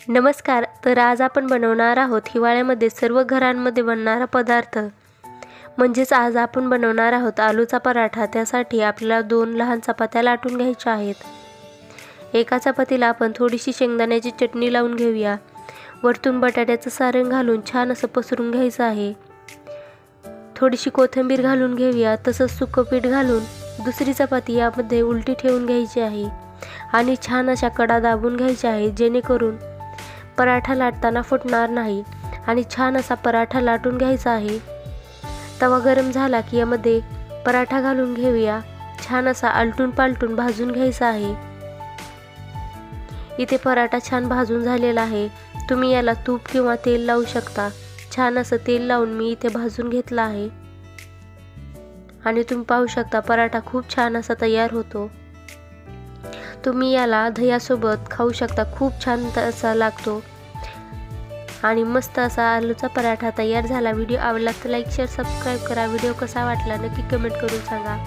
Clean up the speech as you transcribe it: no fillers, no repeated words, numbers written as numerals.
नमस्कार. तर आज आपण बनवणार आहोत हिवाळ्यामध्ये सर्व घरांमध्ये बनणारा पदार्थ म्हणजेच आज आपण बनवणार आहोत आलूचा पराठा. त्यासाठी आपल्याला 2 लहान चपात्या लाटून घ्यायच्या आहेत. एका चपातीला आपण थोडीशी शेंगदाण्याची चटणी लावून घेऊया. वरतून बटाट्याचं सारण घालून छान असं पसरून घ्यायचं आहे. थोडीशी कोथिंबीर घालून घेऊया. तसंच सुकं पीठ घालून दुसरी चपाती यामध्ये उलटी ठेवून घ्यायची आहे आणि छान अशा कडा दाबून घ्यायच्या आहेत, जेणेकरून पराठा लाटताना फुटणार नाही. आणि छान असा पराठा लाटून घ्यायचा आहे. तवा गरम झाला की यामध्ये पराठा घालून घेऊया. छान असा आलटून पालटून भाजून घ्यायचा आहे. इथे पराठा छान भाजून झालेला आहे. तुम्ही याला तूप किंवा तेल लावू शकता. छान असं तेल लावून मी इथे भाजून घेतला आहे आणि तुम्ही पाहू शकता पराठा खूप छान असा तयार होतो. तुम्ही याला दह्यासोबत खाऊ शकता. खूप छान असा लागतो आणि मस्त असा आलूचा पराठा तयार झाला. व्हिडिओ आवडला तर लाईक शेअर सबस्क्राईब करा. व्हिडिओ कसा वाटला नक्की कमेंट करून सांगा.